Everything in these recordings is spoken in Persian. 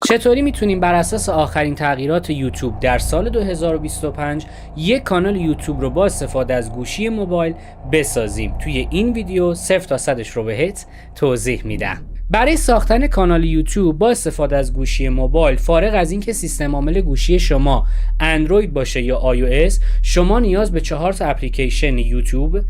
چطوری میتونیم بر اساس آخرین تغییرات یوتیوب در سال 2025 یک کانال یوتیوب رو با استفاده از گوشی موبایل بسازیم؟ توی این ویدیو 0 تا 100 رو بهت توضیح میدم. برای ساختن کانال یوتیوب با استفاده از گوشی موبایل، فارغ از اینکه سیستم عامل گوشی شما اندروید باشه یا iOS، شما نیاز به 4 تا اپلیکیشن یوتیوب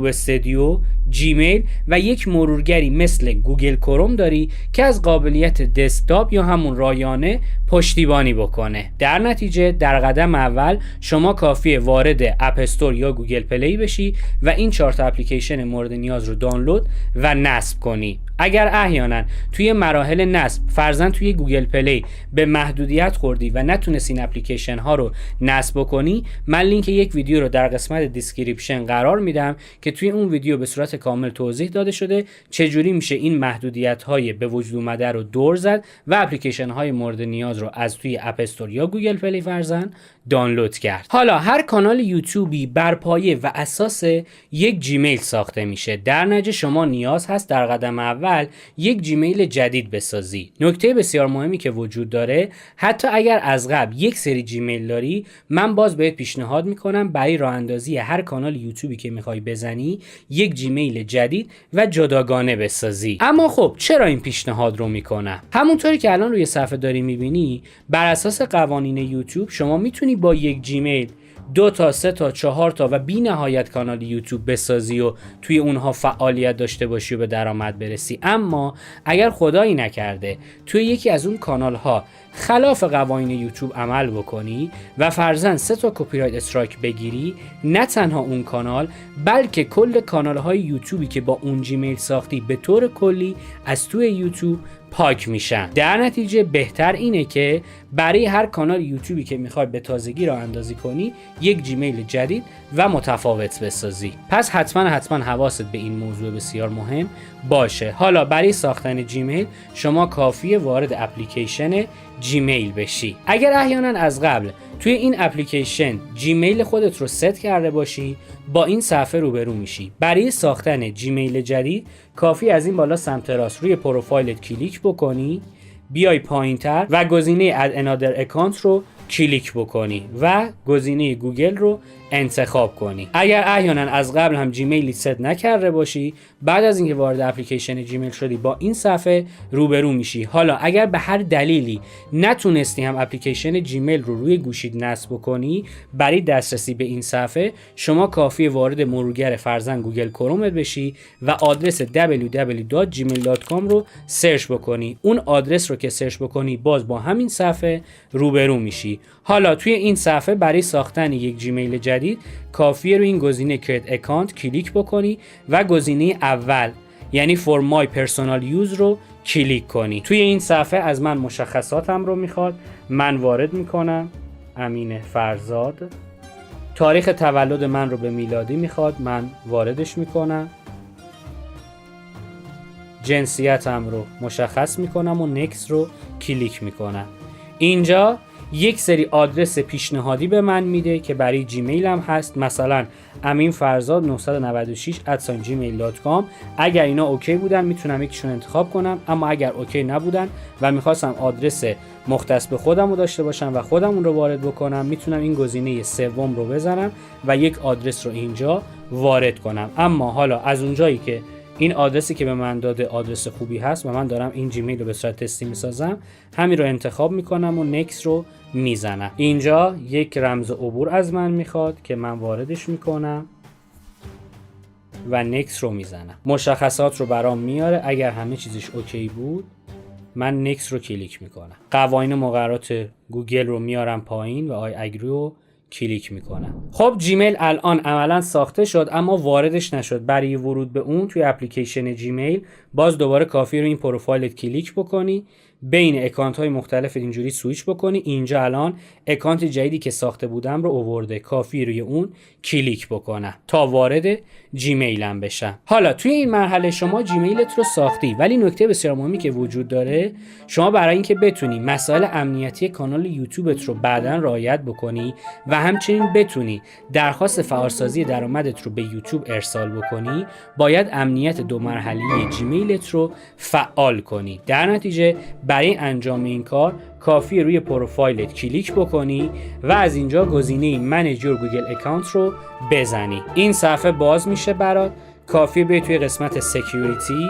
استودیو، جیمیل و یک مرورگری مثل گوگل کروم داری که از قابلیت دسکتاپ یا همون رایانه پشتیبانی بکنه. در نتیجه در قدم اول شما کافیه وارد اپ استور یا گوگل پلی بشی و این 4 تا اپلیکیشن مورد نیاز رو دانلود و نصب کنی. اگر احیانا توی مراحل نصب فرضاً توی گوگل پلی به محدودیت خوردی و نتونستی این اپلیکیشن ها رو نصب کنی، من لینک یک ویدیو رو در قسمت دیسکریپشن قرار میدم که توی اون ویدیو به صورت کامل توضیح داده شده چجوری میشه این محدودیت های به وجود اومده رو دور زد و اپلیکیشن های مورد نیاز رو از توی اپ استور یا گوگل پلی فرضاً دانلود کرد. حالا هر کانال یوتیوبی بر پایه و اساس یک جیمیل ساخته میشه. در نتیجه شما نیاز هست در قدم اول یک جیمیل جدید بسازی. نکته بسیار مهمی که وجود داره، حتی اگر از قبل یک سری جیمیل داری، من باز بهت پیشنهاد میکنم برای راه اندازی هر کانال یوتیوبی که میخوای بزنی یک جیمیل جدید و جداگانه بسازی. اما خب چرا این پیشنهاد رو میکنم؟ همونطوری که الان روی صفحه داری میبینی، بر اساس قوانین یوتیوب شما میتونی با یک جیمیل 2 تا 3 تا 4 تا و بی نهایت کانال یوتیوب بسازی و توی اونها فعالیت داشته باشی و به درآمد برسی. اما اگر خدایی نکرده توی یکی از اون کانال ها خلاف قوانین یوتیوب عمل بکنی و فرضاً 3 تا کپی رایت استرایک بگیری، نه تنها اون کانال بلکه کل کانال های یوتیوبی که با اون جیمیل ساختی به طور کلی از توی یوتیوب پاک میشن. در نتیجه بهتر اینه که برای هر کانال یوتیوبی که میخوای به تازگی راه اندازی کنی یک جیمیل جدید و متفاوت بسازی. پس حتما حواست به این موضوع بسیار مهم باشه. حالا برای ساختن جیمیل شما کافیه وارد اپلیکیشن جیمیل بشی. اگر احیانا از قبل توی این اپلیکیشن جیمیل خودت رو ست کرده باشی، با این صفحه روبرو میشی. برای ساختن جیمیل جدید کافی از این بالا سمت راست روی پروفایلت کلیک بکنی، بیای پایینتر و گزینه Add Another Account رو کلیک بکنی و گزینه گوگل رو انتخاب کنی. اگر احیانا از قبل هم جیمیلی ست نکرده باشی، بعد از اینکه وارد اپلیکیشن جیمیل شدی با این صفحه روبرو میشی. حالا اگر به هر دلیلی نتونستی هم اپلیکیشن جیمیل رو روی گوشیت نصب کنی، برای دسترسی به این صفحه شما کافیه وارد مرورگر فرضاً گوگل کرومت بشی و آدرس www.gmail.com رو سرچ بکنی. اون آدرس رو که سرچ بکنی باز با همین صفحه روبرو میشی. حالا توی این صفحه برای ساختن یک جیمیل جدید کافیه روی این گزینه Create Account کلیک بکنی و گزینه اول یعنی For My Personal Use رو کلیک کنی. توی این صفحه از من مشخصاتم رو میخواد، من وارد میکنم، امین فرزاد. تاریخ تولد من رو به میلادی میخواد، من واردش میکنم. جنسیتم رو مشخص میکنم و نکس رو کلیک میکنم. اینجا یک سری آدرس پیشنهادی به من میده که برای جیمیل هم هست، مثلا aminfarzad 996@gmail.com. اگر اینا اوکی بودن میتونم یکیشون انتخاب کنم، اما اگر اوکی نبودن و میخواستم آدرس مختص به خودم رو داشته باشم و خودم اون رو وارد بکنم، میتونم این گزینه سوم رو بزنم و یک آدرس رو اینجا وارد کنم. اما حالا از اونجایی که این آدرسی که به من داده آدرس خوبی هست و من دارم این جیمیل رو به صورت تستی میسازم، همین رو انتخاب میکنم و نکس رو میزنم. اینجا یک رمز عبور از من میخواد که من واردش میکنم و نکس رو میزنم. مشخصات رو برام میاره. اگر همه چیزش اوکی بود من نکس رو کلیک میکنم. قوانین مقررات گوگل رو میارم پایین و آی اگری رو کلیک میکنم. خب جیمیل الان عملا ساخته شد اما واردش نشد. برای ورود به اون توی اپلیکیشن جیمیل باز دوباره کافی رو این پروفایلت کلیک بکنی، بین اکانت های مختلف اینجوری سویچ بکنی. اینجا الان اکانت جدیدی که ساخته بودم رو آورده، کافی روی اون کلیک بکنم تا وارد جیمیلم بشم. حالا توی این مرحله شما جیمیلت رو ساختی، ولی نکته بسیار مهمی که وجود داره، شما برای اینکه بتونی مسائل امنیتی کانال یوتیوبت رو بعداً رعایت بکنی و همچنین بتونی درخواست فعالسازی درآمدت رو به یوتیوب ارسال بکنی، باید امنیت 2 مرحله‌ای جیمیلت رو فعال کنی. در نتیجه برای انجام این کار کافیه روی پروفایلت کلیک بکنی و از اینجا گزینه منیج یور گوگل اکانت رو بزنی. این صفحه باز میشه برات. کافیه بیای توی قسمت سکیوریتی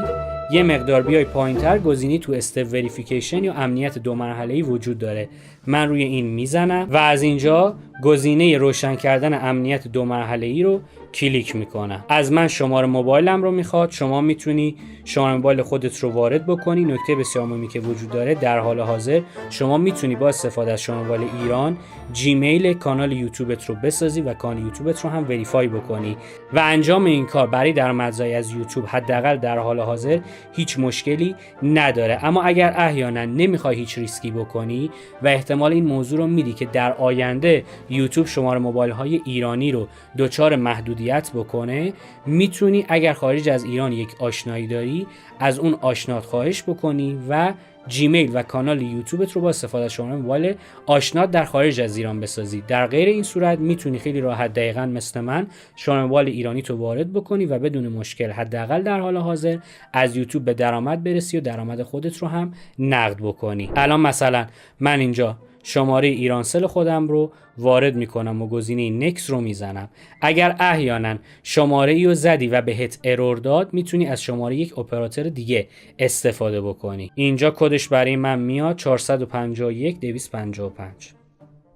یه مقدار بیای پایینتر، گزینه تو استپ وریفیکیشن یا امنیت دو مرحله‌ای وجود داره. من روی این میزنم و از اینجا گزینه روشن کردن امنیت دو مرحله‌ای رو کلیک میکنم. از من شماره موبایلم رو میخواد. شما میتونی شماره موبایل خودت رو وارد بکنی. نکته بسیار مهمی که وجود داره، در حال حاضر شما میتونی با استفاده از شماره موبایل ایران جیمیل کانال یوتیوبت رو بسازی و کانال یوتیوبت رو هم وریفای بکنی و انجام این کار برای درآمدزایی از یوتیوب حداقل در حال حاضر هیچ مشکلی نداره. اما اگر احیانا نمیخوای هیچ ریسکی بکنی و احتمال این موضوع رو میدی که در آینده یوتیوب شماره موبایل های ایرانی رو دچار محدودیت بکنه، میتونی اگر خارج از ایران یک آشنایی داری از اون آشنات خواهش بکنی و جیمیل و کانال یوتیوبت رو با استفاده از شماره موبایل آشنات در خارج از ایران بسازی. در غیر این صورت میتونی خیلی راحت دقیقاً مثل من شماره موبایل ایرانی تو وارد بکنی و بدون مشکل حداقل در حال حاضر از یوتیوب به درآمد برسی و درآمد خودت رو هم نقد بکنی. الان مثلا من اینجا شماره ایرانسل خودم رو وارد میکنم و گزینه نکس رو میزنم. اگر احیانا شماره ای رو زدی و بهت ارور داد، میتونی از شماره یک اپراتور دیگه استفاده بکنی. اینجا کدش برای من میاد 451 255.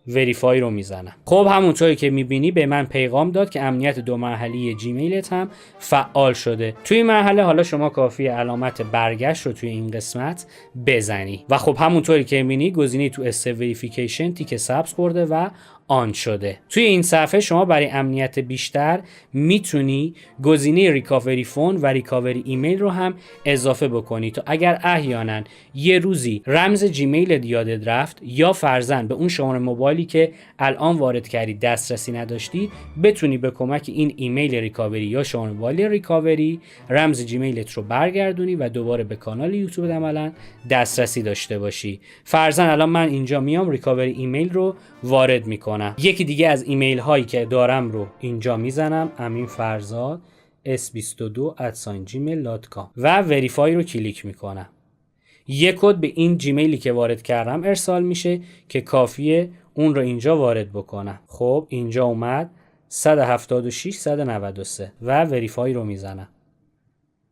وریفای رو میزنم. خب همونطوری که میبینی به من پیغام داد که امنیت دو مرحله‌ای جیمیلت هم فعال شده. توی این مرحله حالا شما کافیه علامت برگشت رو توی این قسمت بزنی و خب همونطوری که میبینی گزینه تو استپ وریفیکیشن تیک سبز خورده و آن شده. توی این صفحه شما برای امنیت بیشتر میتونی گزینه ریکاوری فون و ریکاوری ایمیل رو هم اضافه بکنی تا اگر احیانا یه روزی رمز جیمیل یادت رفت یا فرضاً به اون شماره موبایلی که الان وارد کردی دسترسی نداشتی، بتونی به کمک این ایمیل ریکاوری یا شماره موبایل ریکاوری رمز جیمیلت رو برگردونی و دوباره به کانال یوتیوب عملاً دسترسی داشته باشی. فرضاً الان من اینجا میام ریکاوری ایمیل رو وارد میکنم. یکی دیگه از ایمیل هایی که دارم رو اینجا میزنم، امین فرزاد s22@gmail.com و وریفای رو کلیک میکنم. یک کد به این جیمیلی که وارد کردم ارسال میشه که کافیه اون رو اینجا وارد بکنم. خب اینجا اومد 176 193 و وریفای رو میزنم.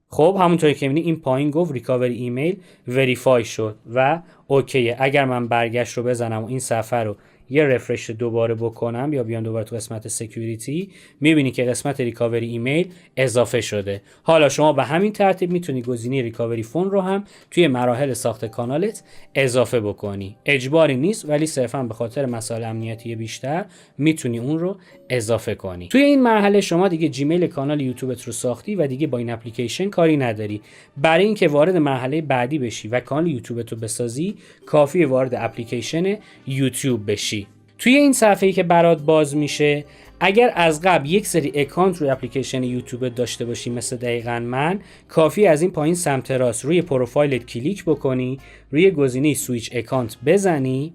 خب همونطوری که می‌بینی این پایین گفت ریکاوری ایمیل وریفای شد و اوکیه. اگر من برگشت رو بزنم و این صفحه رو یه رفرش دوباره بکنم یا بیام دوباره تو قسمت سکیوریتی، میبینی که قسمت ریکاوری ایمیل اضافه شده. حالا شما به همین ترتیب میتونی گزینه ریکاوری فون رو هم توی مراحل ساخت کانالت اضافه بکنی. اجباری نیست ولی صرفا به خاطر مسائل امنیتی بیشتر میتونی اون رو اضافه کنی. توی این مرحله شما دیگه جیمیل کانال یوتیوبت رو ساختی و دیگه با این اپلیکیشن کاری نداری. برای اینکه وارد مرحله بعدی بشی و کانال یوتیوبت رو بسازی، کافیه وارد اپلیکیشن یوتیوب بشی. توی این صفحه‌ای که برات باز میشه، اگر از قبل یک سری اکانت روی اپلیکیشن یوتیوب داشته باشی مثل دقیقاً من، کافی از این پایین سمت راست روی پروفایلت کلیک بکنی، روی گزینه سویچ اکانت بزنی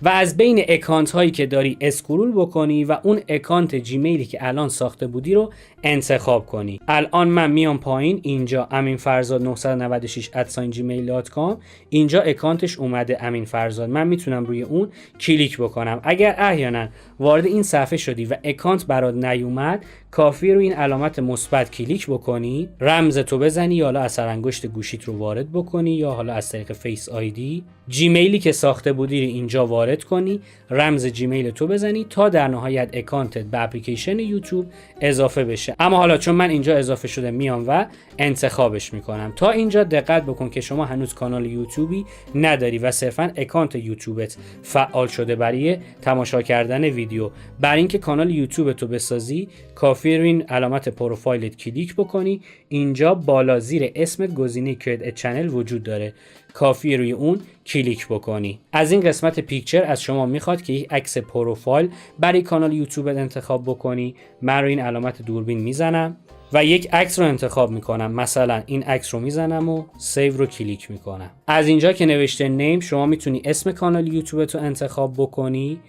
و از بین اکانت هایی که داری اسکرول بکنی و اون اکانت جیمیلی که الان ساخته بودی رو انتخاب کنی. الان من میام پایین، اینجا امین فرزاد 996@gmail.com، اینجا اکانتش اومده امین فرزاد. من میتونم روی اون کلیک بکنم. اگر احیانا وارد این صفحه شدی و اکانت برات نیومد، کافیه روی این علامت مثبت کلیک بکنی، رمز تو بزنی یا حالا اثر انگشت گوشیت رو وارد بکنی یا حالا از طریق فیس آیدی جیمیلی که ساخته بودی رو اینجا وارد کنی، رمز جیمیل تو بزنی تا در نهایت اکانتت به اپلیکیشن یوتیوب اضافه بشه. اما حالا چون من اینجا اضافه شده میام و انتخابش میکنم. تا اینجا دقت بکن که شما هنوز کانال یوتیوبی نداری و صرفا اکانت یوتیوبت فعال شده برای تماشا کردن ویدیو. برای اینکه کانال یوتیوبت رو بسازی، کافیه روی این علامت پروفایلت کلیک بکنی. اینجا بالا زیر اسمت گزینه کریت چنل وجود داره، کافیه روی اون کلیک بکنی. از این قسمت پیکچر از شما میخواد که یک عکس پروفایل برای کانال یوتیوبت انتخاب بکنی. من روی این علامت دوربین میزنم و یک عکس رو انتخاب میکنم. مثلا این عکس رو میزنم و سیو رو کلیک میکنم. از اینجا که نوشته نیم، شما میتونی اسم کانال یوتیوبت رو انتخاب بکنی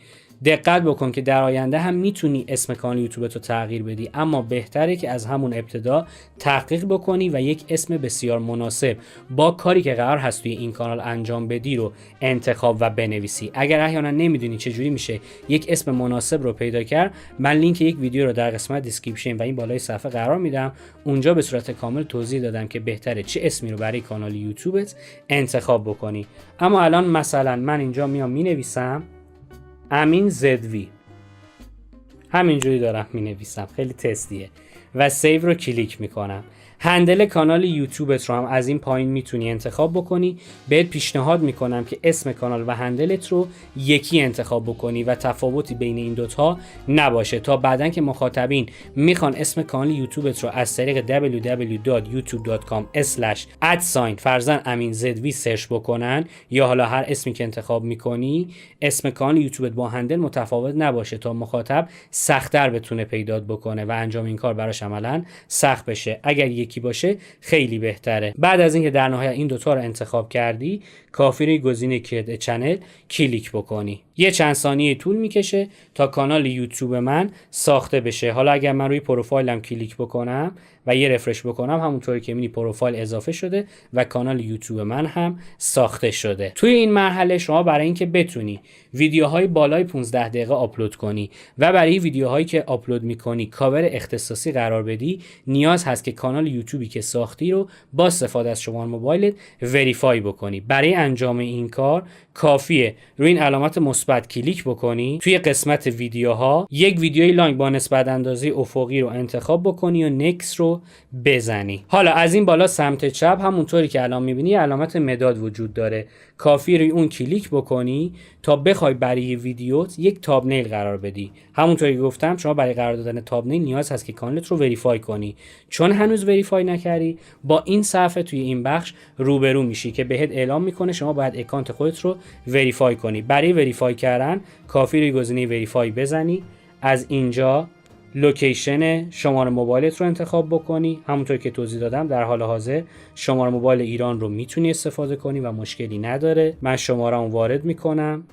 دقت بکن که در آینده هم میتونی اسم کانال یوتیوب تو تغییر بدی، اما بهتره که از همون ابتدا تحقیق بکنی و یک اسم بسیار مناسب با کاری که قرار هست توی این کانال انجام بدی رو انتخاب و بنویسی. اگر احیانا نمیدونی چجوری میشه یک اسم مناسب رو پیدا کرد، من لینک یک ویدیو رو در قسمت دیسکریپشن و این بالای صفحه قرار میدم. اونجا به صورت کامل توضیح دادم که بهتره چه اسمی رو برای کانال یوتیوبت انتخاب بکنی. اما الان مثلا من اینجا میام مینویسم امین زدوی، همینجوری دارم مینویسم، خیلی تستیه و سیو رو کلیک میکنم. هندل کانال یوتیوبت رو هم از این پایین میتونی انتخاب بکنی. بهت پیشنهاد میکنم که اسم کانال و هندلت رو یکی انتخاب بکنی و تفاوتی بین این دوتا نباشه، تا بعدن که مخاطبین میخوان اسم کانال یوتیوبت رو از طریق www.youtube.com/@aminzedvi سرچ بکنن یا حالا هر اسمی که انتخاب میکنی، اسم کانال یوتیوبت با هندل متفاوت نباشه تا مخاطب سخت‌تر بتونه پیدا بکنه و انجام این کار براش عملاً سخت بشه. اگر یکی باشه خیلی بهتره. بعد از اینکه در نهایت این دوتا رو انتخاب کردی، کافی روی گزینه کرید چنل کلیک بکنی. یه چند ثانیه طول میکشه تا کانال یوتیوب من ساخته بشه. حالا اگر من روی پروفایلم کلیک بکنم و یه رفرش بکنم، همونطوری که می‌بینی پروفایل اضافه شده و کانال یوتیوب من هم ساخته شده. توی این مرحله شما برای اینکه بتونی ویدیوهای بالای 15 دقیقه آپلود کنی و برای ویدیوهایی که آپلود می‌کنی کاور اختصاصی قرار بدی، نیاز هست که کانال یوتیوبی که ساختی رو با استفاده از شماره موبایلت وریفای بکنی. برای انجام این کار کافیه روی این علامت مثبت کلیک بکنی، توی قسمت ویدیوها یک ویدیوی لانگ با نسبت اندازی افقی رو انتخاب بکنی و نکس رو بزنی. حالا از این بالا سمت چپ همونطوری که الان میبینی علامت مداد وجود داره، کافی روی اون کلیک بکنی تا بخوای برای ویدیوت یک تابنیل قرار بدی. همونطوری که گفتم شما برای قرار دادن تابنیل نیاز هست که کانالت رو وریفای کنی. چون هنوز وریفای نکردی، با این صفحه توی این بخش روبرو میشی که بهت اعلام میکنه شما باید اکانت خودت رو وریفای کنی. برای وریفای کردن کافی روی گزینه وریفای بزنی، از اینجا لوکیشن شماره موبایلت رو انتخاب بکنی. همونطور که توضیح دادم در حال حاضر شماره موبایل ایران رو میتونی استفاده کنی و مشکلی نداره. من شماره رو وارد میکنم،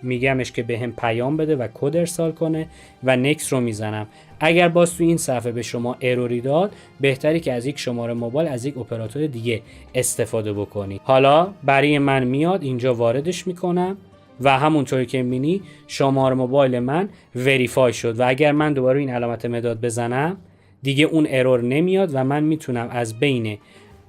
میگمش که بهم پیام بده و کد ارسال کنه و نکس رو میزنم. اگر باز تو این صفحه به شما اروری داد، بهتری که از یک شماره موبایل از یک اپراتور دیگه استفاده بکنی. حالا برای من میاد، اینجا واردش میکنم و همونطوری که میبینی شماره موبایل من وریفای شد و اگر من دوباره این علامت مداد بزنم دیگه اون ارور نمیاد و من میتونم از بین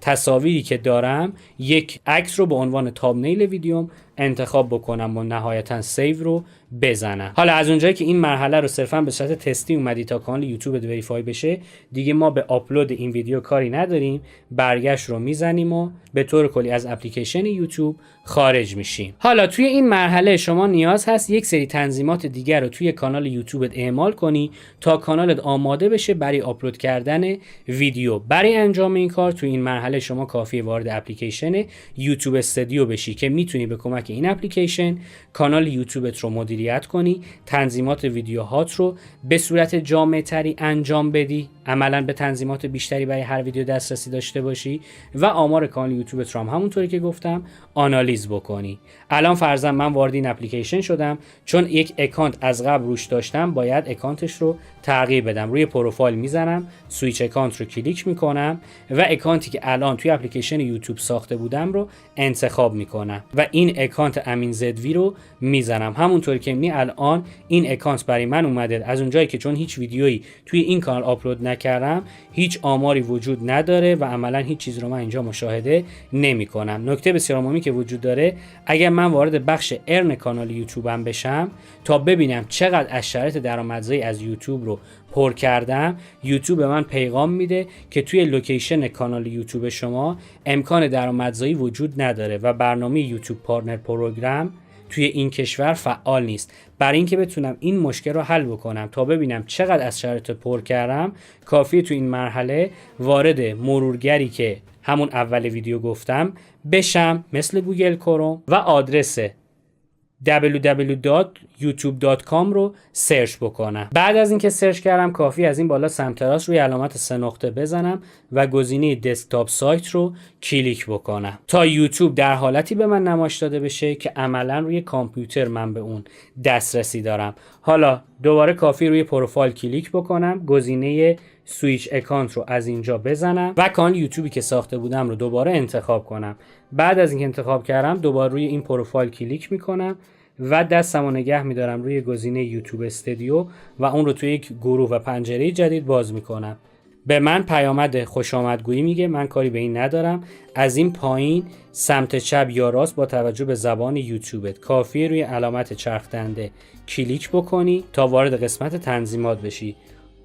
تصاویری که دارم یک عکس رو به عنوان تابنیل ویدیوم انتخاب بکنم و نهایتا سیو رو بزنم. حالا از اونجایی که این مرحله رو صرفا به صورت تستی اومدی تا کانال یوتیوب وریفای بشه، دیگه ما به آپلود این ویدیو کاری نداریم. برگشت رو میزنیم و به طور کلی از اپلیکیشن یوتیوب خارج میشیم. حالا توی این مرحله شما نیاز هست یک سری تنظیمات دیگر رو توی کانال یوتیوبت اعمال کنی تا کانالت آماده بشه برای آپلود کردن ویدیو. برای انجام این کار توی این مرحله شما کافیه وارد اپلیکیشن یوتیوب استودیو بشی که میتونی به کمک این اپلیکیشن کانال یوتیوبت رو مدیریت کنی، تنظیمات ویدیوهات رو به صورت جامع‌تری انجام بدی، عملاً به تنظیمات بیشتری برای هر ویدیو دسترسی داشته باشی و آمار کانال یوتیوبت رو هم همونطوری که گفتم آنالیز بکنی. الان فرضاً من وارد این اپلیکیشن شدم، چون یک اکانت از قبل روش داشتم باید اکانتش رو تغییر بدم. روی پروفایل میزنم، سویچ اکانت رو کلیک میکنم و اکانتی که الان توی اپلیکیشن یوتیوب ساخته بودم رو انتخاب میکنم و این اکانت امین زدوی رو میزنم. همونطوری که میبینی الان این اکانت برای من اومده. از اونجایی که چون هیچ ویدیویی توی این کانال آپلود نکردم، هیچ آماری وجود نداره و عملا هیچ چیز رو من اینجا مشاهده نمیکنم. نکته بسیار مهمی که وجود داره، اگر من وارد بخش ارن کانال یوتیوبم بشم تا ببینم چقدر از شرایط درآمدزایی از یوتیوب رو پر کردم، یوتیوب به من پیغام میده که توی لوکیشن کانال یوتیوب شما امکان درآمدزایی وجود نداره و برنامه یوتیوب پارتنر پروگرام توی این کشور فعال نیست. برای اینکه بتونم این مشکل رو حل بکنم تا ببینم چقدر از شرایط پر کردم، کافیه توی این مرحله وارد مرورگری که همون اول ویدیو گفتم بشم، مثل گوگل کروم، و آدرس www.youtube.com رو سرچ بکنم. بعد از اینکه سرچ کردم کافی از این بالا سمت راست روی علامت 3 نقطه بزنم و گزینه دسکتاپ سایت رو کلیک بکنم تا یوتیوب در حالتی به من نمایش داده بشه که عملا روی کامپیوتر من به اون دسترسی دارم. حالا دوباره کافی روی پروفایل کلیک بکنم، گزینه سویچ اکانت رو از اینجا بزنم و کانال یوتیوبی که ساخته بودم رو دوباره انتخاب کنم. بعد از اینکه انتخاب کردم دوباره روی این پروفایل کلیک میکنم و دستمو نگه میدارم روی گزینه یوتیوب استودیو و اون رو توی یک گروه و پنجره جدید باز میکنم. به من پیامد خوش آمدگویی میگه، من کاری به این ندارم. از این پایین سمت چپ یا راست با توجه به زبان یوتیوبت کافیه روی علامت چرخ دنده کلیک بکنی تا وارد قسمت تنظیمات بشی.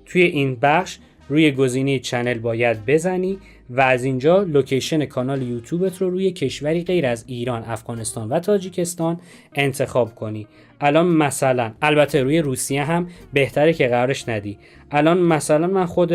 توی این بخش روی گزینه چنل باید بزنی و از اینجا لوکیشن کانال یوتیوبت رو روی کشوری غیر از ایران، افغانستان و تاجیکستان انتخاب کنی. الان مثلا البته روی روسیه هم بهتره که قرارش ندی. الان مثلا من خود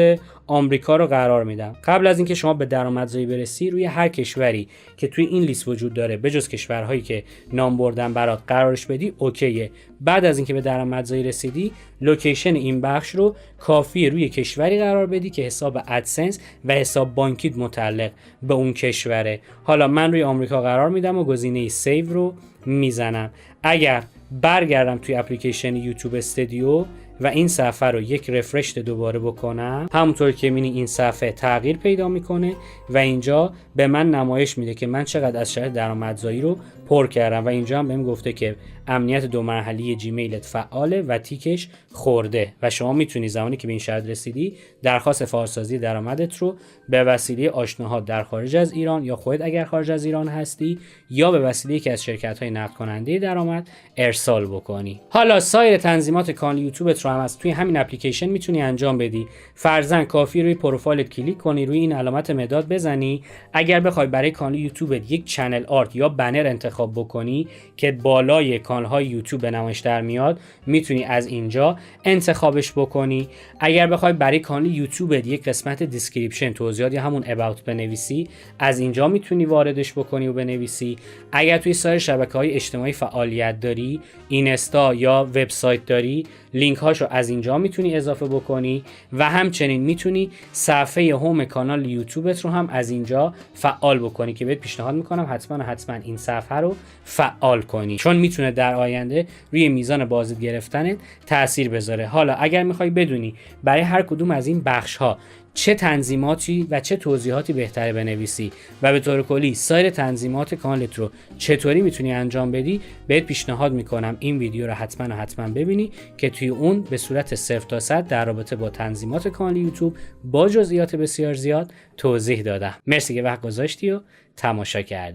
آمریکا رو قرار میدم. قبل از اینکه شما به درآمدزایی برسی روی هر کشوری که توی این لیست وجود داره بجز کشورهایی که نام بردم برات قرارش بدی اوکیه. بعد از اینکه به درآمدزایی رسیدی لوکیشن این بخش رو کافیه روی کشوری قرار بدی که حساب ادسنس و حساب بانکیت متعلق به اون کشوره. حالا من روی آمریکا قرار میدم و گزینه سیو رو میزنم. اگر برگردم توی اپلیکیشن یوتیوب استودیو و این صفحه رو یک رفرش دوباره بکنم، همونطور که می‌بینی این صفحه تغییر پیدا میکنه و اینجا به من نمایش میده که من چقدر از شرط درآمدزایی رو پر کردم و اینجا هم بهم گفته که امنیت 2 مرحله جیمیلت فعاله و تیکش خورده و شما میتونی زمانی که به این شرط رسیدی درخواست فعالسازی درآمدت رو به وسیله آشناها در خارج از ایران یا خودت اگر خارج از ایران هستی یا به وسیله یکی از شرکت‌های نقد کننده درآمد ارسال بکنی. حالا سایر تنظیمات کانال یوتیوبت رو هم از توی همین اپلیکیشن میتونی انجام بدی. فرضاً کافی روی پروفایلت کلیک کنی، روی این علامت مداد بزنی. اگر بخوای برای کانال یوتیوبت یک چنل آرت یا بنر انتخاب بکنی که بالای کانال‌های یوتیوب به نمایش در میاد، میتونی از اینجا انتخابش بکنی. اگر بخوای برای کانال یوتیوبت یک قسمت دیسکریپشن توضیحات یا همون اباوت بنویسی، از اینجا میتونی واردش بکنی و بنویسی. اگر توی سایر شبکه‌های اجتماعی فعالیت داری، اینستا یا وبسایت داری، لینک هاشو از اینجا میتونی اضافه بکنی و همچنین میتونی صفحه هوم کانال یوتیوبت رو هم از اینجا فعال بکنی که بهت پیشنهاد میکنم حتما این صفحه رو فعال کنی، چون میتونه در آینده روی میزان بازدید گرفتنت تأثیر بذاره. حالا اگر میخوای بدونی برای هر کدوم از این بخش ها چه تنظیماتی و چه توضیحاتی بهتره بنویسی و به طور کلی سایر تنظیمات کانالت رو چطوری میتونی انجام بدی، بهت پیشنهاد میکنم این ویدیو رو حتما ببینی که توی اون به صورت 0 تا 100 در رابطه با تنظیمات کانال یوتیوب با جزئیات بسیار زیاد توضیح دادم. مرسی که وقت گذاشتی و تماشا کردی.